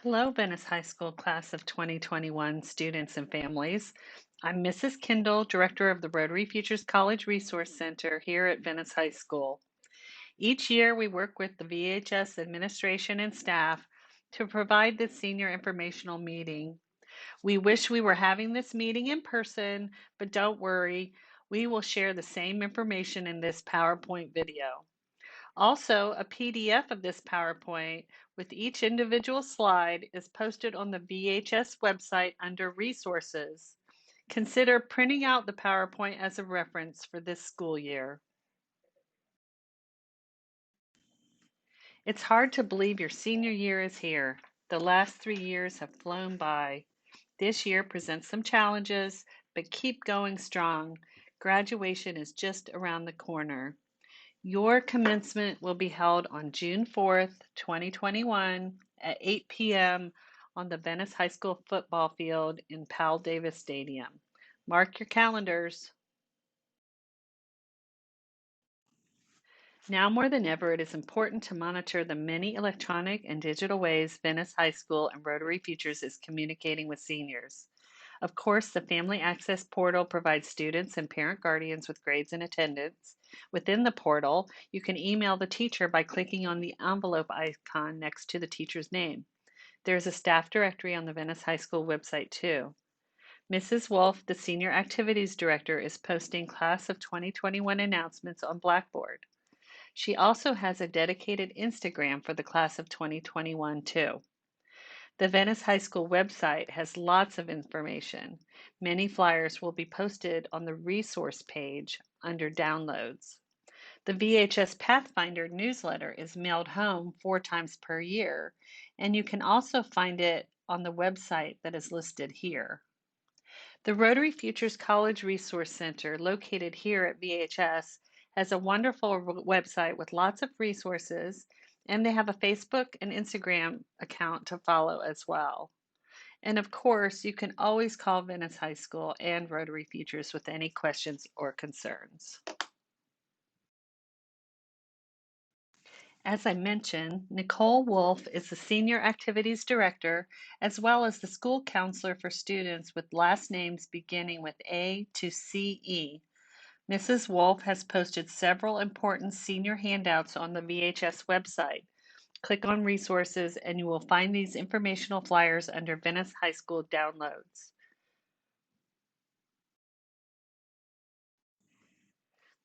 Hello, Venice High School class of 2021 students and families. I'm Mrs. Kendall, Director of the Rotary Futures College Resource Center here at Venice High School. Each year, we work with the VHS administration and staff to provide this senior informational meeting. We wish we were having this meeting in person, but don't worry, we will share the same information in this PowerPoint video. Also, a PDF of this PowerPoint with each individual slide is posted on the VHS website under Resources. Consider printing out the PowerPoint as a reference for this school year. It's hard to believe your senior year is here. The last 3 years have flown by. This year presents some challenges, but keep going strong. Graduation is just around the corner. Your commencement will be held on June 4th, 2021 at 8 p.m. on the Venice High School football field in Powell Davis Stadium. Mark your calendars. Now more than ever, it is important to monitor the many electronic and digital ways Venice High School and Rotary Futures is communicating with seniors. Of course, the Family Access Portal provides students and parent guardians with grades and attendance. Within the portal, you can email the teacher by clicking on the envelope icon next to the teacher's name. There's a staff directory on the Venice High School website too. Mrs. Wolf, the Senior Activities Director, is posting Class of 2021 announcements on Blackboard. She also has a dedicated Instagram for the Class of 2021 too. The Venice High School website has lots of information. Many flyers will be posted on the resource page under downloads. The VHS Pathfinder newsletter is mailed home 4 times per year, and you can also find it on the website that is listed here. The Rotary Futures College Resource Center, located here at VHS, has a wonderful website with lots of resources, and they have a Facebook and Instagram account to follow as well. And of course, you can always call Venice High School and Rotary Futures with any questions or concerns. As I mentioned, Nicole Wolf is the Senior Activities Director, as well as the school counselor for students with last names beginning with A to CE. Mrs. Wolf has posted several important senior handouts on the VHS website. Click on Resources and you will find these informational flyers under Venice High School Downloads.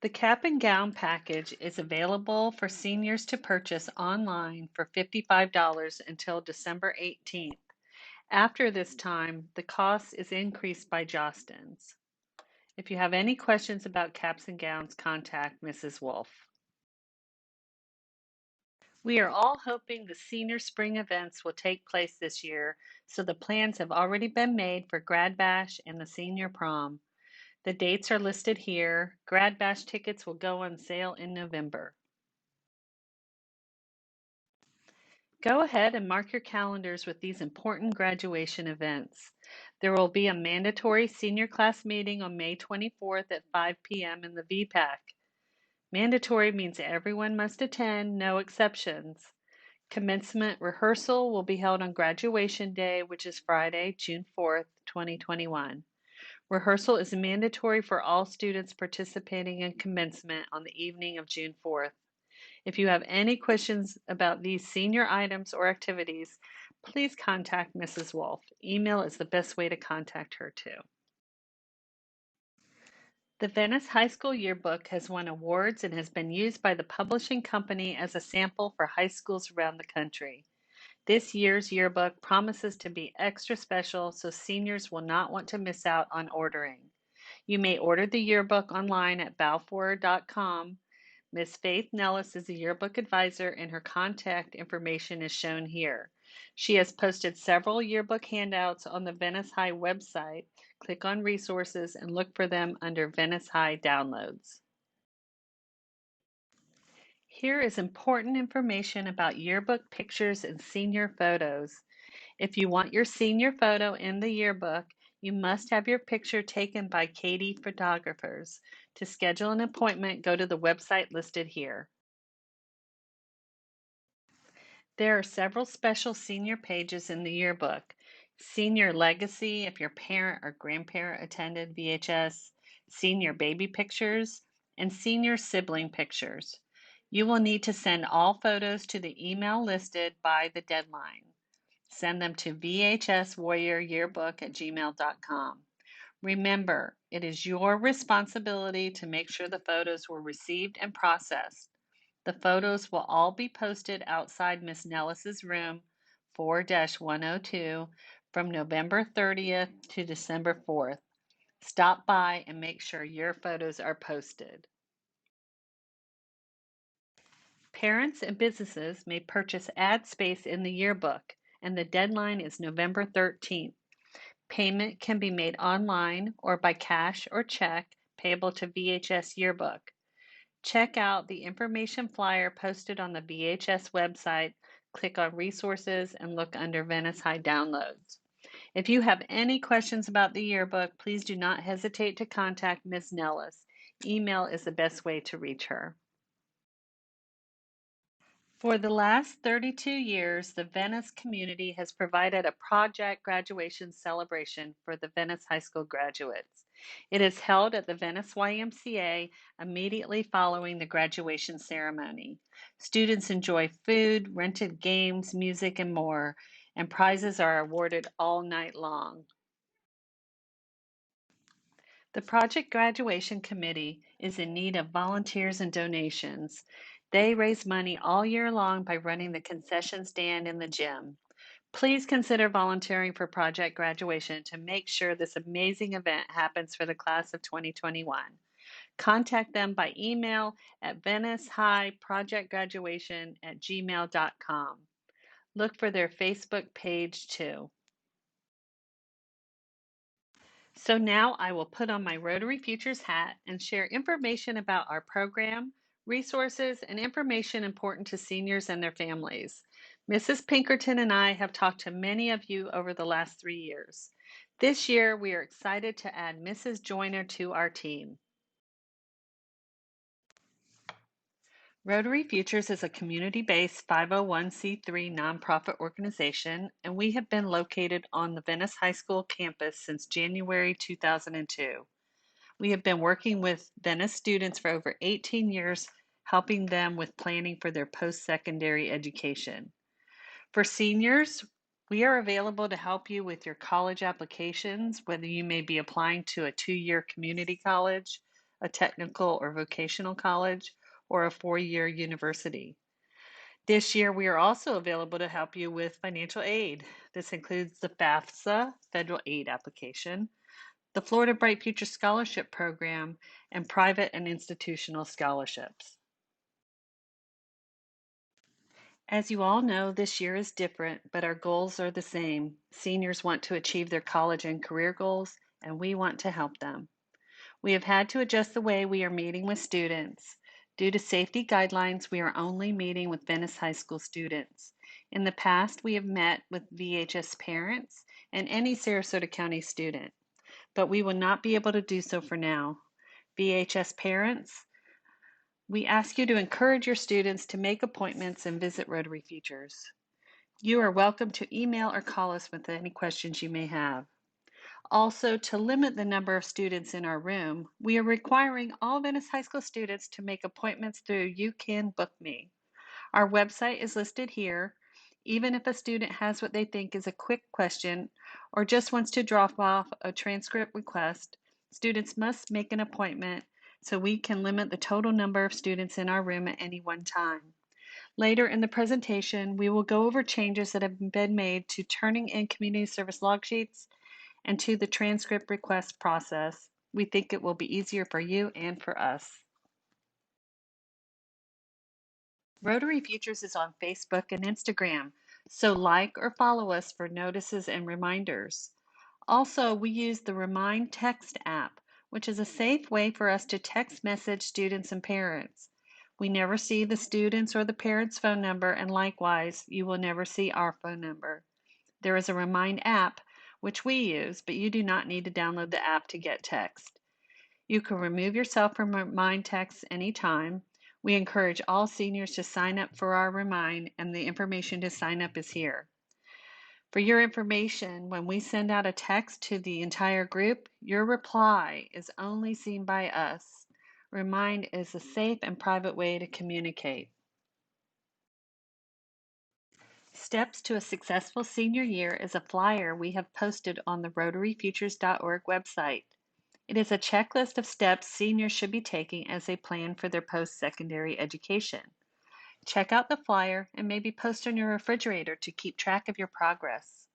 The Cap and Gown package is available for seniors to purchase online for $55 until December 18th. After this time, the cost is increased by Jostens. If you have any questions about caps and gowns, contact Mrs. Wolf. We are all hoping the senior spring events will take place this year, so the plans have already been made for Grad Bash and the senior prom. The dates are listed here. Grad Bash tickets will go on sale in November. Go ahead and mark your calendars with these important graduation events. There will be a mandatory senior class meeting on May 24th at 5 p.m. in the VPAC. Mandatory means everyone must attend, no exceptions. Commencement rehearsal will be held on graduation day, which is Friday, June 4th, 2021. Rehearsal is mandatory for all students participating in commencement on the evening of June 4th. If you have any questions about these senior items or activities, please contact Mrs. Wolf. Email is the best way to contact her too. The Venice High School Yearbook has won awards and has been used by the publishing company as a sample for high schools around the country. This year's yearbook promises to be extra special, so seniors will not want to miss out on ordering. You may order the yearbook online at balfour.com. Ms. Faith Nellis is a yearbook advisor and her contact information is shown here. She has posted several yearbook handouts on the Venice High website. Click on resources and look for them under Venice High downloads. Here is important information about yearbook pictures and senior photos. If you want your senior photo in the yearbook, you must have your picture taken by Katie Photographers. To schedule an appointment, go to the website listed here. There are several special senior pages in the yearbook. Senior Legacy, if your parent or grandparent attended VHS, Senior Baby Pictures, and Senior Sibling Pictures. You will need to send all photos to the email listed by the deadline. Send them to vhswarrioryearbook@gmail.com. Remember, it is your responsibility to make sure the photos were received and processed. The photos will all be posted outside Miss Nellis's room 4-102 from November 30th to December 4th. Stop by and make sure your photos are posted. Parents and businesses may purchase ad space in the yearbook, and the deadline is November 13th. Payment can be made online or by cash or check payable to VHS Yearbook. Check out the information flyer posted on the VHS website, click on Resources, and look under Venice High Downloads. If you have any questions about the yearbook, please do not hesitate to contact Ms. Nellis. Email is the best way to reach her. For the last 32 years, the Venice community has provided a project graduation celebration for the Venice High School graduates. It is held at the Venice YMCA immediately following the graduation ceremony. Students enjoy food, rented games, music, and more, and prizes are awarded all night long. The Project Graduation Committee is in need of volunteers and donations. They raise money all year long by running the concession stand in the gym. Please consider volunteering for Project Graduation to make sure this amazing event happens for the class of 2021. Contact them by email at venicehighprojectgraduation@gmail.com. Look for their Facebook page too. So now I will put on my Rotary Futures hat and share information about our program, resources, and information important to seniors and their families. Mrs. Pinkerton and I have talked to many of you over the last 3 years. This year, we are excited to add Mrs. Joyner to our team. Rotary Futures is a community-based 501c3 nonprofit organization, and we have been located on the Venice High School campus since January 2002. We have been working with Venice students for over 18 years, helping them with planning for their post-secondary education. For seniors, we are available to help you with your college applications, whether you may be applying to a 2-year community college, a technical or vocational college, or a 4-year university. This year, we are also available to help you with financial aid. This includes the FAFSA federal aid application, the Florida Bright Future Scholarship Program, and private and institutional scholarships. As you all know, this year is different, but our goals are the same. Seniors want to achieve their college and career goals, and we want to help them. We have had to adjust the way we are meeting with students. Due to safety guidelines, we are only meeting with Venice High School students. In the past, we have met with VHS parents and any Sarasota County student, but we will not be able to do so for now. VHS parents, we ask you to encourage your students to make appointments and visit Rotary Futures. You are welcome to email or call us with any questions you may have. Also, to limit the number of students in our room, we are requiring all Venice High School students to make appointments through You Can Book Me. Our website is listed here. Even if a student has what they think is a quick question or just wants to drop off a transcript request, students must make an appointment so we can limit the total number of students in our room at any one time. Later in the presentation, we will go over changes that have been made to turning in community service log sheets and to the transcript request process. We think it will be easier for you and for us. Rotary Futures is on Facebook and Instagram, so like or follow us for notices and reminders. Also, we use the Remind Text app, which is a safe way for us to text message students and parents. We never see the students or the parents' phone number, and likewise, you will never see our phone number. There is a Remind app, which we use, but you do not need to download the app to get text. You can remove yourself from Remind Text anytime. We encourage all seniors to sign up for our Remind, and the information to sign up is here. For your information, when we send out a text to the entire group, your reply is only seen by us. Remind is a safe and private way to communicate. Steps to a Successful Senior Year is a flyer we have posted on the RotaryFutures.org website. It is a checklist of steps seniors should be taking as they plan for their post-secondary education. Check out the flyer and maybe post on your refrigerator to keep track of your progress.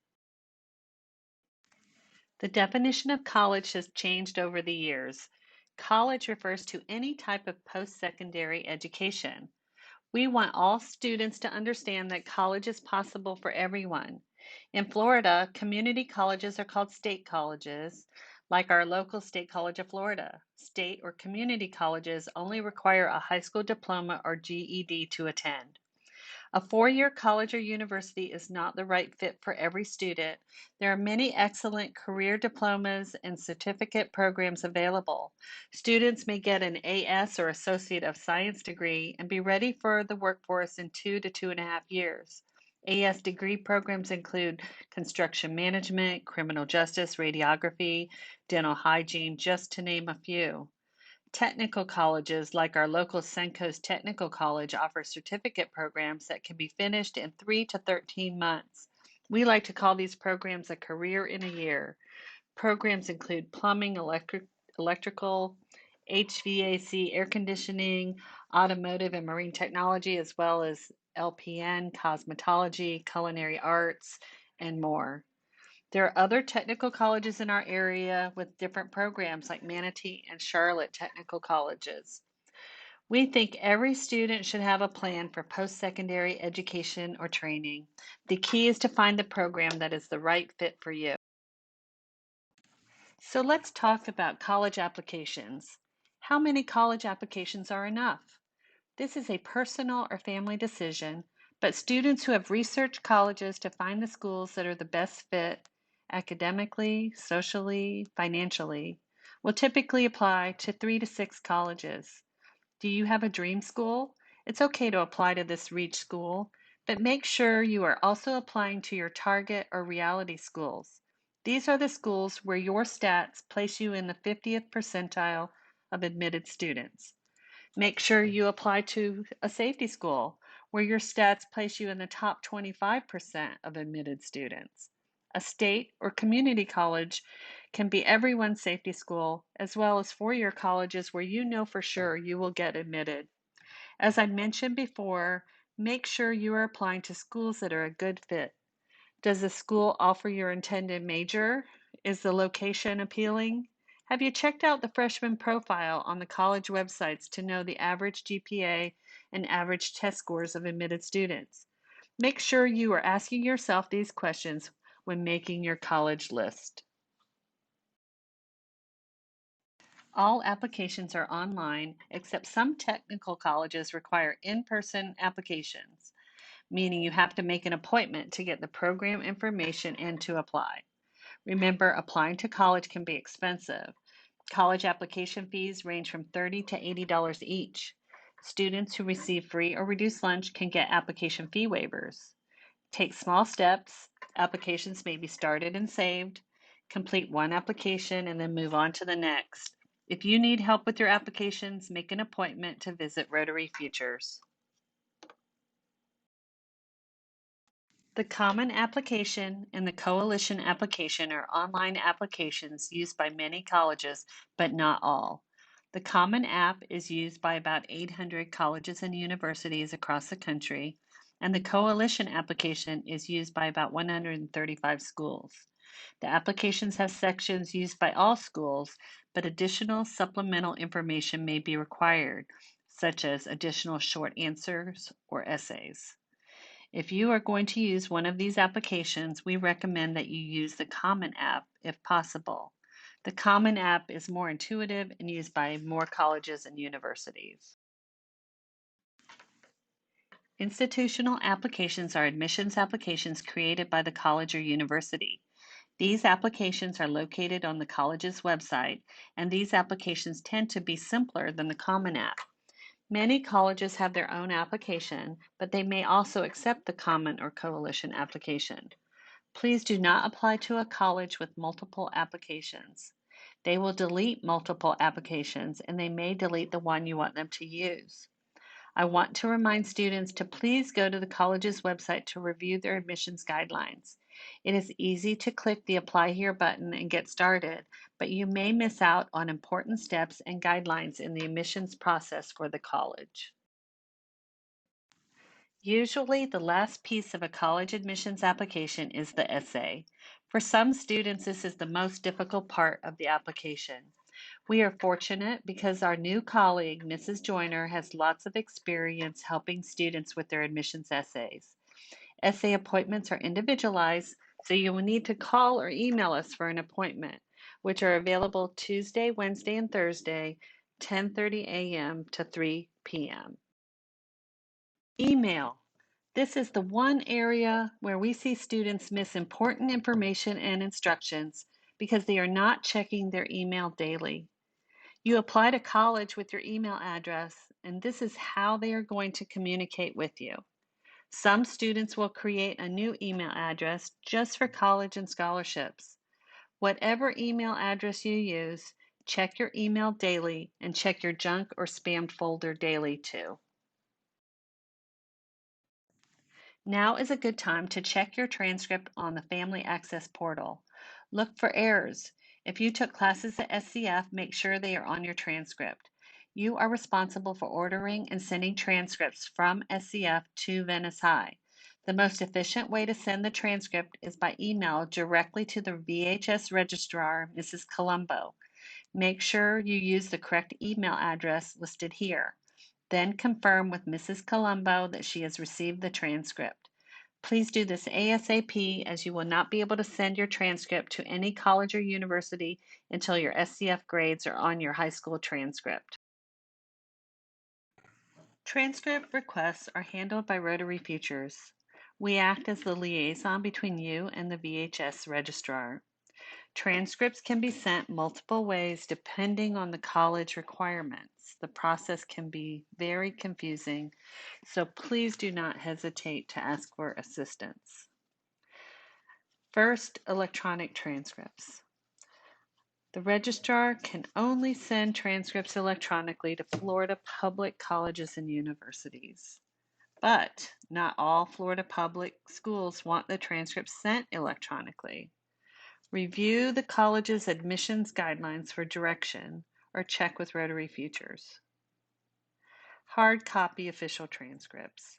The definition of college has changed over the years. College refers to any type of post-secondary education. We want all students to understand that college is possible for everyone. In Florida, community colleges are called state colleges, like our local State College of Florida. State or community colleges only require a high school diploma or GED to attend. A four-year college or university is not the right fit for every student. There are many excellent career diplomas and certificate programs available. Students may get an AS or Associate of Science degree and be ready for the workforce in 2 to 2.5 years. AS degree programs include construction management, criminal justice, radiography, dental hygiene, just to name a few. Technical colleges like our local Suncoast Technical College offer certificate programs that can be finished in 3 to 13 months. We like to call these programs a career in a year. Programs include plumbing, electrical, HVAC, air conditioning, automotive and marine technology, as well as LPN, cosmetology, culinary arts, and more. There are other technical colleges in our area with different programs like Manatee and Charlotte Technical Colleges. We think every student should have a plan for post-secondary education or training. The key is to find the program that is the right fit for you. So let's talk about college applications. How many college applications are enough? This is a personal or family decision, but students who have researched colleges to find the schools that are the best fit academically, socially, financially will typically apply to 3 to 6 colleges. Do you have a dream school? It's okay to apply to this REACH school, but make sure you are also applying to your target or reality schools. These are the schools where your stats place you in the 50th percentile of admitted students. Make sure you apply to a safety school where your stats place you in the top 25% of admitted students. A state or community college can be everyone's safety school, as well as four-year colleges where you know for sure you will get admitted. As I mentioned before, make sure you are applying to schools that are a good fit. Does the school offer your intended major? Is the location appealing? Have you checked out the freshman profile on the college websites to know the average GPA and average test scores of admitted students? Make sure you are asking yourself these questions when making your college list. All applications are online, except some technical colleges require in-person applications, meaning you have to make an appointment to get the program information and to apply. Remember, applying to college can be expensive. College application fees range from $30 to $80 each. Students who receive free or reduced lunch can get application fee waivers. Take small steps. Applications may be started and saved. Complete one application and then move on to the next. If you need help with your applications, make an appointment to visit Rotary Futures. The Common Application and the Coalition Application are online applications used by many colleges, but not all. The Common App is used by about 800 colleges and universities across the country, and the Coalition Application is used by about 135 schools. The applications have sections used by all schools, but additional supplemental information may be required, such as additional short answers or essays. If you are going to use one of these applications, we recommend that you use the Common App if possible. The Common App is more intuitive and used by more colleges and universities. Institutional applications are admissions applications created by the college or university. These applications are located on the college's website, and these applications tend to be simpler than the Common App. Many colleges have their own application, but they may also accept the Common or Coalition application. Please do not apply to a college with multiple applications. They will delete multiple applications and they may delete the one you want them to use. I want to remind students to please go to the college's website to review their admissions guidelines. It is easy to click the Apply Here button and get started, but you may miss out on important steps and guidelines in the admissions process for the college. Usually, the last piece of a college admissions application is the essay. For some students, this is the most difficult part of the application. We are fortunate because our new colleague, Mrs. Joyner, has lots of experience helping students with their admissions essays. Essay appointments are individualized, so you will need to call or email us for an appointment, which are available Tuesday, Wednesday, and Thursday, 10:30 a.m. to 3 p.m. Email. This is the one area where we see students miss important information and instructions because they are not checking their email daily. You apply to college with your email address, and this is how they are going to communicate with you. Some students will create a new email address just for college and scholarships. Whatever email address you use, check your email daily and check your junk or spam folder daily too. Now is a good time to check your transcript on the Family Access portal. Look for errors. If you took classes at SCF, make sure they are on your transcript. You are responsible for ordering and sending transcripts from SCF to Venice High. The most efficient way to send the transcript is by email directly to the VHS registrar, Mrs. Colombo. Make sure you use the correct email address listed here. Then confirm with Mrs. Colombo that she has received the transcript. Please do this ASAP as you will not be able to send your transcript to any college or university until your SCF grades are on your high school transcript. Transcript requests are handled by Rotary Futures. We act as the liaison between you and the VHS registrar. Transcripts can be sent multiple ways depending on the college requirements. The process can be very confusing, so please do not hesitate to ask for assistance. First, electronic transcripts. The registrar can only send transcripts electronically to Florida public colleges and universities. But not all Florida public schools want the transcripts sent electronically. Review the college's admissions guidelines for direction or check with Rotary Futures. Hard copy official transcripts.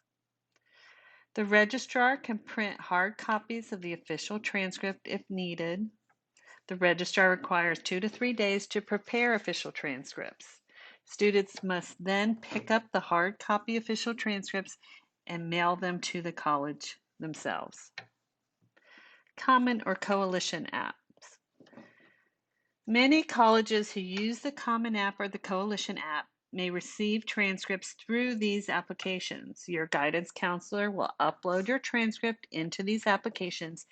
The registrar can print hard copies of the official transcript if needed. The registrar requires 2 to 3 days to prepare official transcripts. Students must then pick up the hard copy official transcripts and mail them to the college themselves. Common or Coalition apps. Many colleges who use the Common App or the Coalition app may receive transcripts through these applications. Your guidance counselor will upload your transcript into these applications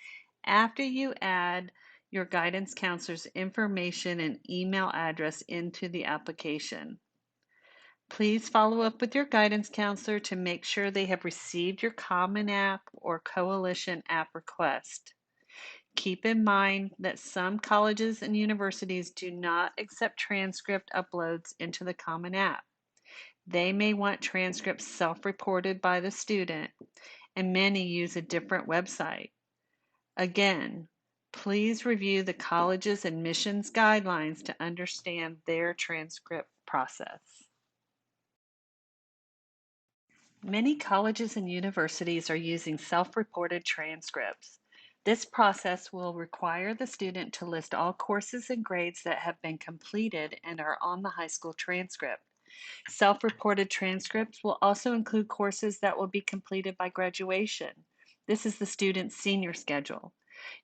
after you add your guidance counselor's information and email address into the application. Please follow up with your guidance counselor to make sure they have received your Common App or Coalition app request. Keep in mind that some colleges and universities do not accept transcript uploads into the Common App. They may want transcripts self-reported by the student, and many use a different website. Again, please review the college's admissions guidelines to understand their transcript process. Many colleges and universities are using self-reported transcripts. This process will require the student to list all courses and grades that have been completed and are on the high school transcript. Self-reported transcripts will also include courses that will be completed by graduation. This is the student's senior schedule.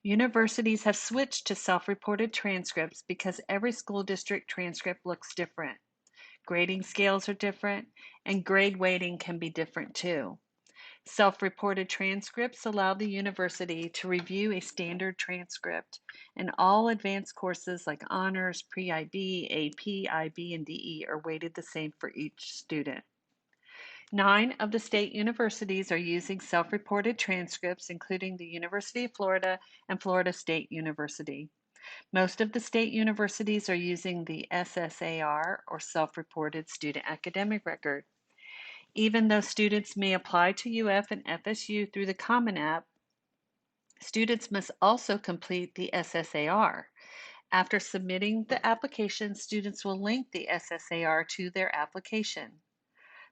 Universities have switched to self-reported transcripts because every school district transcript looks different. Grading scales are different, and grade weighting can be different too. Self-reported transcripts allow the university to review a standard transcript, and all advanced courses like honors, pre-IB, AP, IB, and DE are weighted the same for each student. 9 of the state universities are using self-reported transcripts, including the University of Florida and Florida State University. Most of the state universities are using the SSAR, or Self-Reported Student Academic Record. Even though students may apply to UF and FSU through the Common App, students must also complete the SSAR. After submitting the application, students will link the SSAR to their application.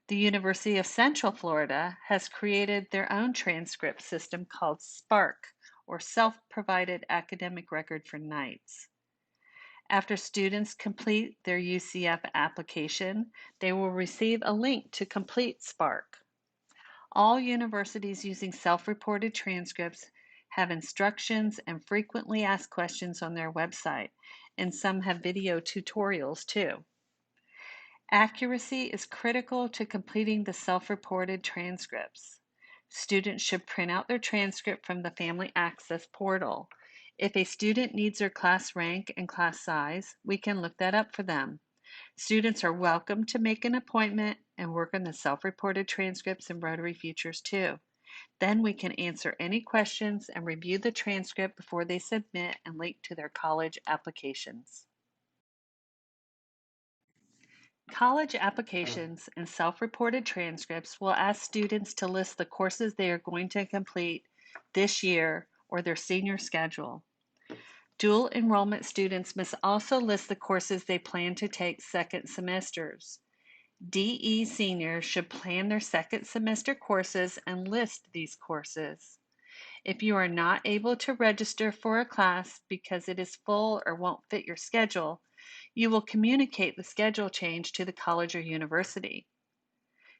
The University of Central Florida has created their own transcript system called SPARC, or Self-Provided Academic Record for Nights. After students complete their UCF application, they will receive a link to complete SPARC. All universities using self-reported transcripts have instructions and frequently asked questions on their website, and some have video tutorials too. Accuracy is critical to completing the self-reported transcripts. Students should print out their transcript from the Family Access portal. If a student needs their class rank and class size, we can look that up for them. Students are welcome to make an appointment and work on the self-reported transcripts and Rotary Futures too. Then we can answer any questions and review the transcript before they submit and link to their college applications. College applications and self-reported transcripts will ask students to list the courses they are going to complete this year or their senior schedule. Dual enrollment students must also list the courses they plan to take second semesters. DE seniors should plan their second semester courses and list these courses. If you are not able to register for a class because it is full or won't fit your schedule, you will communicate the schedule change to the college or university.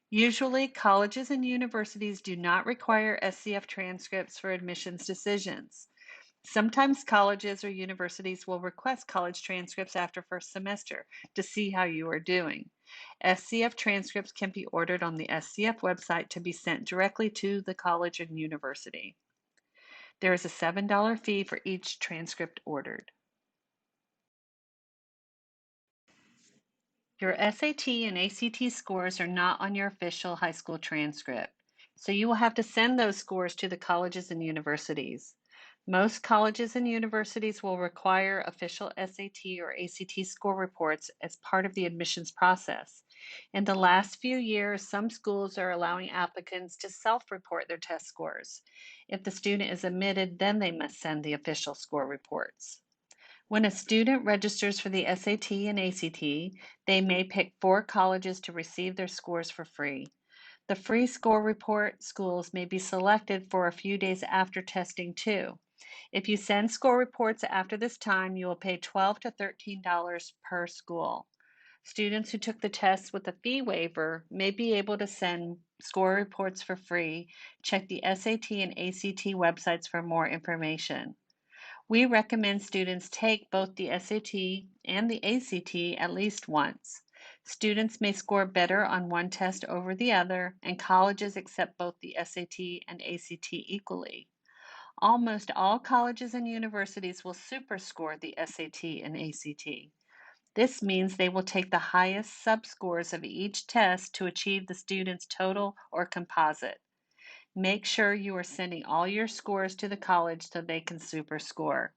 Usually, colleges and universities do not require SCF transcripts for admissions decisions. Sometimes colleges or universities will request college transcripts after first semester to see how you are doing. SCF transcripts can be ordered on the SCF website to be sent directly to the college and university. There is a $7 fee for each transcript ordered. Your SAT and ACT scores are not on your official high school transcript, so you will have to send those scores to the colleges and universities. Most colleges and universities will require official SAT or ACT score reports as part of the admissions process. In the last few years, some schools are allowing applicants to self-report their test scores. If the student is admitted, then they must send the official score reports. When a student registers for the SAT and ACT, they may pick 4 colleges to receive their scores for free. The free score report schools may be selected for a few days after testing too. If you send score reports after this time, you will pay $12 to $13 per school. Students who took the test with a fee waiver may be able to send score reports for free. Check the SAT and ACT websites for more information. We recommend students take both the SAT and the ACT at least once. Students may score better on one test over the other, and colleges accept both the SAT and ACT equally. Almost all colleges and universities will superscore the SAT and ACT. This means they will take the highest subscores of each test to achieve the student's total or composite. Make sure you are sending all your scores to the college so they can superscore.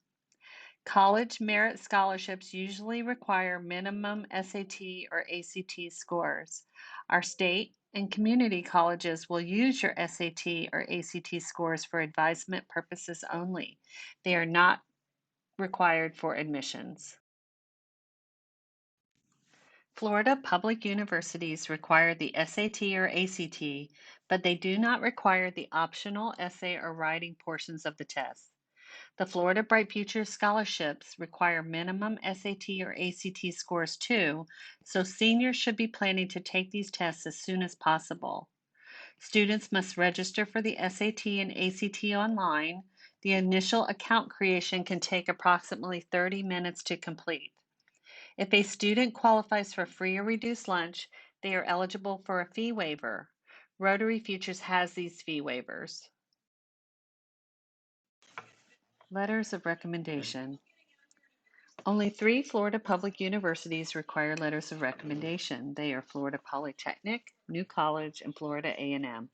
College merit scholarships usually require minimum SAT or ACT scores. Our state and community colleges will use your SAT or ACT scores for advisement purposes only. They are not required for admissions. Florida public universities require the SAT or ACT, but they do not require the optional essay or writing portions of the test. The Florida Bright Futures scholarships require minimum SAT or ACT scores too, so seniors should be planning to take these tests as soon as possible. Students must register for the SAT and ACT online. The initial account creation can take approximately 30 minutes to complete. If a student qualifies for free or reduced lunch, they are eligible for a fee waiver. Rotary Futures has these fee waivers. Letters of recommendation. Only three Florida public universities require letters of recommendation. They are Florida Polytechnic, New College, and Florida A&M.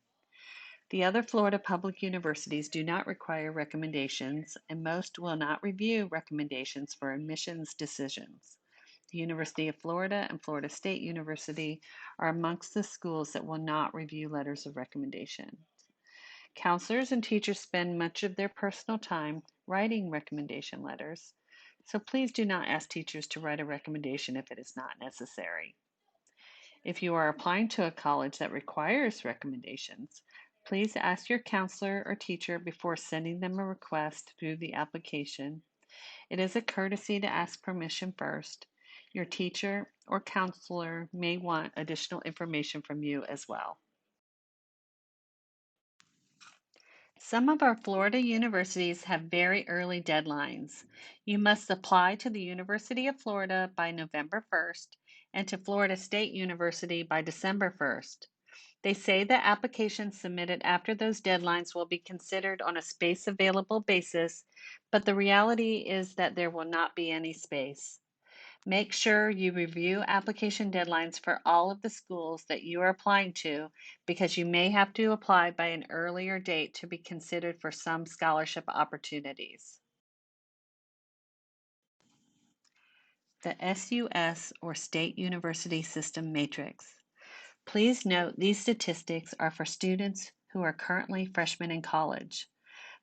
The other Florida public universities do not require recommendations, and most will not review recommendations for admissions decisions. The University of Florida and Florida State University are amongst the schools that will not review letters of recommendation. Counselors and teachers spend much of their personal time writing recommendation letters, so please do not ask teachers to write a recommendation if it is not necessary. If you are applying to a college that requires recommendations, please ask your counselor or teacher before sending them a request through the application. It is a courtesy to ask permission first. Your teacher or counselor may want additional information from you as well. Some of our Florida universities have very early deadlines. You must apply to the University of Florida by November 1st and to Florida State University by December 1st. They say that applications submitted after those deadlines will be considered on a space available basis, but the reality is that there will not be any space. Make sure you review application deadlines for all of the schools that you are applying to because you may have to apply by an earlier date to be considered for some scholarship opportunities. The SUS or State University System Matrix. Please note these statistics are for students who are currently freshmen in college.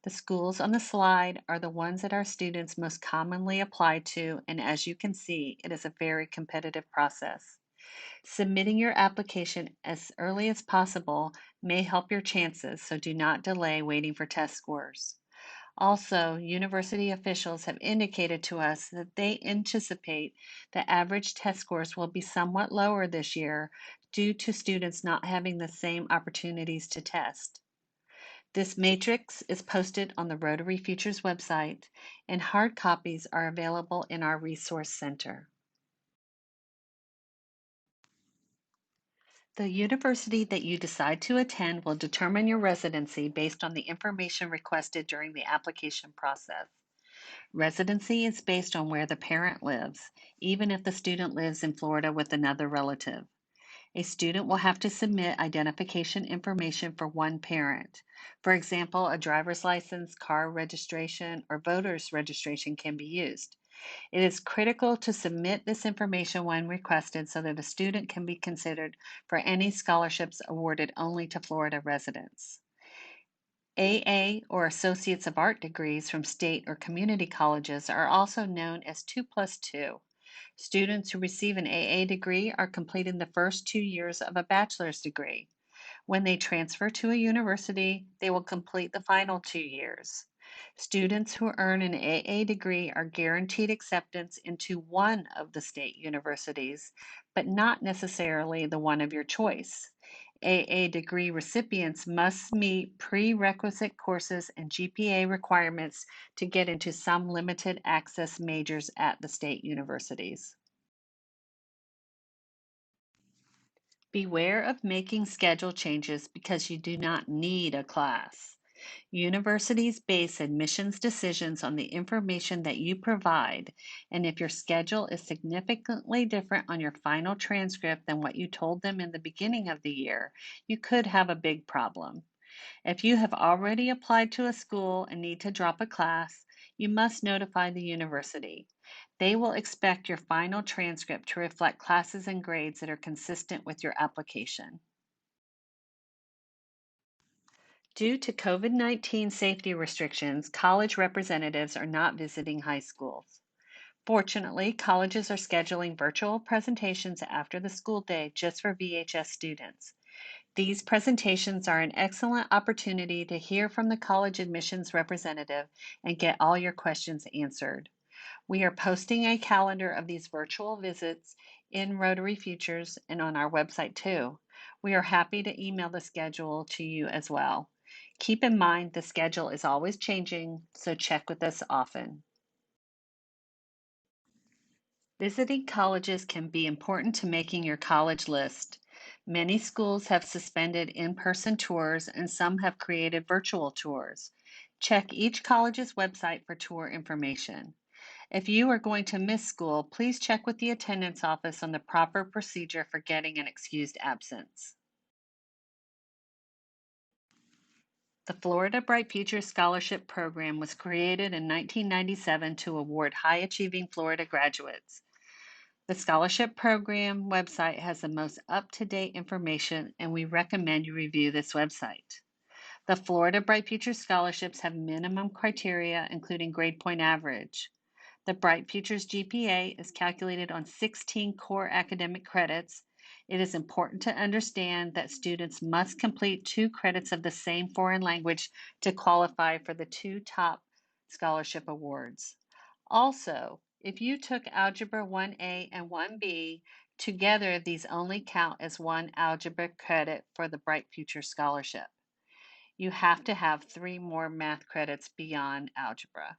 The schools on the slide are the ones that our students most commonly apply to, and as you can see, it is a very competitive process. Submitting your application as early as possible may help your chances, so do not delay waiting for test scores. Also, university officials have indicated to us that they anticipate the average test scores will be somewhat lower this year due to students not having the same opportunities to test. This matrix is posted on the Rotary Futures website, and hard copies are available in our Resource Center. The university that you decide to attend will determine your residency based on the information requested during the application process. Residency is based on where the parent lives, even if the student lives in Florida with another relative. A student will have to submit identification information for one parent. For example, a driver's license, car registration, or voter's registration can be used. It is critical to submit this information when requested so that a student can be considered for any scholarships awarded only to Florida residents. AA or Associates of Art degrees from state or community colleges are also known as 2+2. Students who receive an AA degree are completing the first 2 years of a bachelor's degree. When they transfer to a university, they will complete the final 2 years. Students who earn an AA degree are guaranteed acceptance into one of the state universities, but not necessarily the one of your choice. AA degree recipients must meet prerequisite courses and GPA requirements to get into some limited access majors at the state universities. Beware of making schedule changes because you do not need a class. Universities base admissions decisions on the information that you provide, and if your schedule is significantly different on your final transcript than what you told them in the beginning of the year, you could have a big problem. If you have already applied to a school and need to drop a class, you must notify the university. They will expect your final transcript to reflect classes and grades that are consistent with your application. Due to COVID-19 safety restrictions, college representatives are not visiting high schools. Fortunately, colleges are scheduling virtual presentations after the school day just for VHS students. These presentations are an excellent opportunity to hear from the college admissions representative and get all your questions answered. We are posting a calendar of these virtual visits in Rotary Futures and on our website too. We are happy to email the schedule to you as well. Keep in mind the schedule is always changing, so check with us often. Visiting colleges can be important to making your college list. Many schools have suspended in-person tours and some have created virtual tours. Check each college's website for tour information. If you are going to miss school, please check with the attendance office on the proper procedure for getting an excused absence. The Florida Bright Futures Scholarship Program was created in 1997 to award high-achieving Florida graduates. The scholarship program website has the most up-to-date information, and we recommend you review this website. The Florida Bright Futures scholarships have minimum criteria, including grade point average. The Bright Futures GPA is calculated on 16 core academic credits. It is important to understand that students must complete 2 credits of the same foreign language to qualify for the 2 top scholarship awards. Also, if you took Algebra 1A and 1B, together these only count as 1 algebra credit for the Bright Futures Scholarship. You have to have 3 more math credits beyond algebra.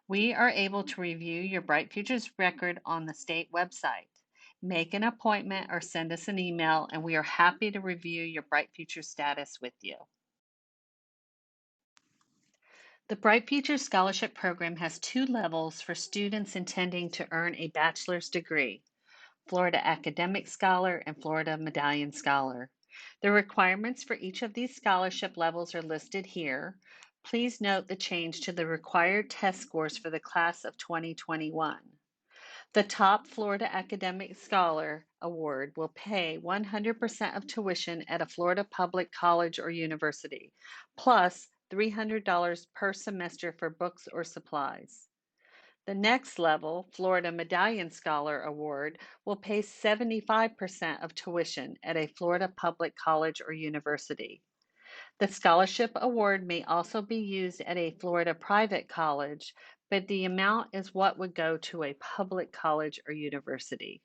We are able to review your Bright Futures record on the state website. Make an appointment or send us an email, and we are happy to review your Bright Futures status with you. The Bright Futures Scholarship Program has 2 levels for students intending to earn a bachelor's degree: Florida Academic Scholar and Florida Medallion Scholar. The requirements for each of these scholarship levels are listed here. Please note the change to the required test scores for the class of 2021. The top Florida Academic Scholar Award will pay 100% of tuition at a Florida public college or university, plus $300 per semester for books or supplies. The next level, Florida Medallion Scholar Award, will pay 75% of tuition at a Florida public college or university. The scholarship award may also be used at a Florida private college, but the amount is what would go to a public college or university.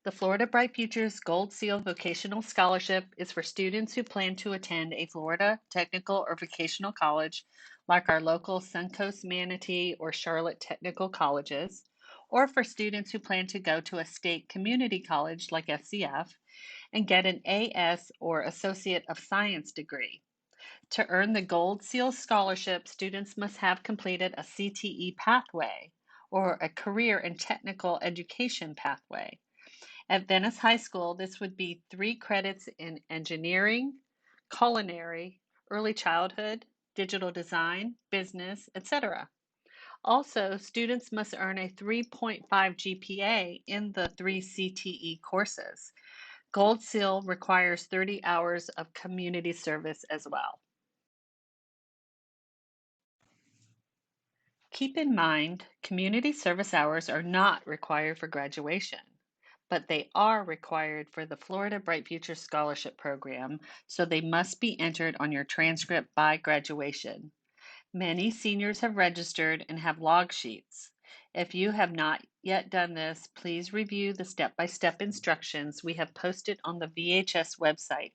The Florida Bright Futures Gold Seal Vocational Scholarship is for students who plan to attend a Florida technical or vocational college, like our local Suncoast Manatee or Charlotte Technical Colleges, or for students who plan to go to a state community college like FCF and get an AS or Associate of Science degree. To earn the Gold Seal Scholarship, students must have completed a CTE pathway or a career and technical education pathway. At Venice High School, this would be 3 credits in engineering, culinary, early childhood, digital design, business, etc. Also, students must earn a 3.5 GPA in the 3 CTE courses. Gold Seal requires 30 hours of community service as well. Keep in mind, community service hours are not required for graduation, but they are required for the Florida Bright Future Scholarship Program, so they must be entered on your transcript by graduation. Many seniors have registered and have log sheets. If you have not yet done this, please review the step-by-step instructions we have posted on the VHS website.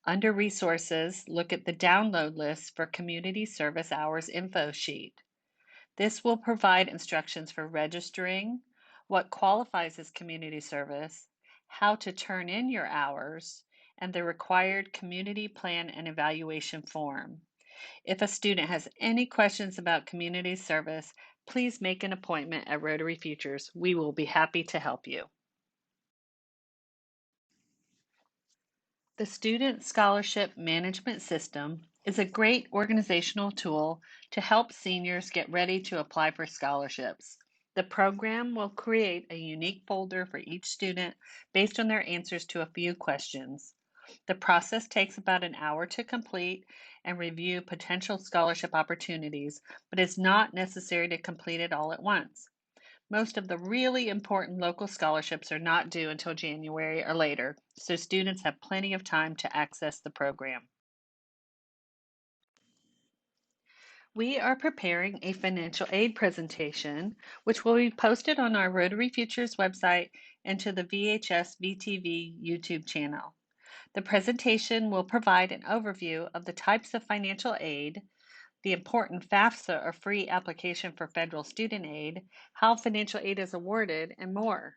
Under Resources, look at the download list for Community Service Hours info sheet. This will provide instructions for registering, what qualifies as community service, how to turn in your hours, and the required community plan and evaluation form. If a student has any questions about community service, please make an appointment at Rotary Futures. We will be happy to help you. The Student Scholarship Management System is a great organizational tool to help seniors get ready to apply for scholarships. The program will create a unique folder for each student based on their answers to a few questions. The process takes about an hour to complete and review potential scholarship opportunities, but it's not necessary to complete it all at once. Most of the really important local scholarships are not due until January or later, so students have plenty of time to access the program. We are preparing a financial aid presentation, which will be posted on our Rotary Futures website and to the VHS VTV YouTube channel. The presentation will provide an overview of the types of financial aid, the important FAFSA or free application for federal student aid, how financial aid is awarded, and more.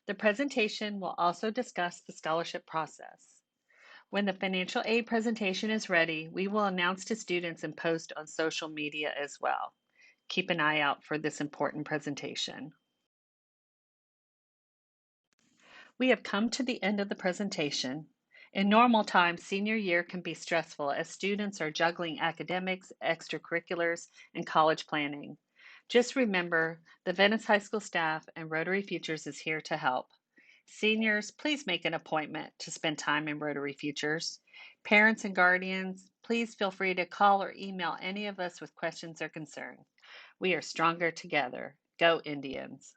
The presentation will also discuss the scholarship process. When the financial aid presentation is ready, we will announce to students and post on social media as well. Keep an eye out for this important presentation. We have come to the end of the presentation. In normal times, senior year can be stressful as students are juggling academics, extracurriculars, and college planning. Just remember, the Venice High School staff and Rotary Futures is here to help. Seniors, please make an appointment to spend time in Rotary Futures. Parents and guardians, please feel free to call or email any of us with questions or concerns. We are stronger together. Go Indians!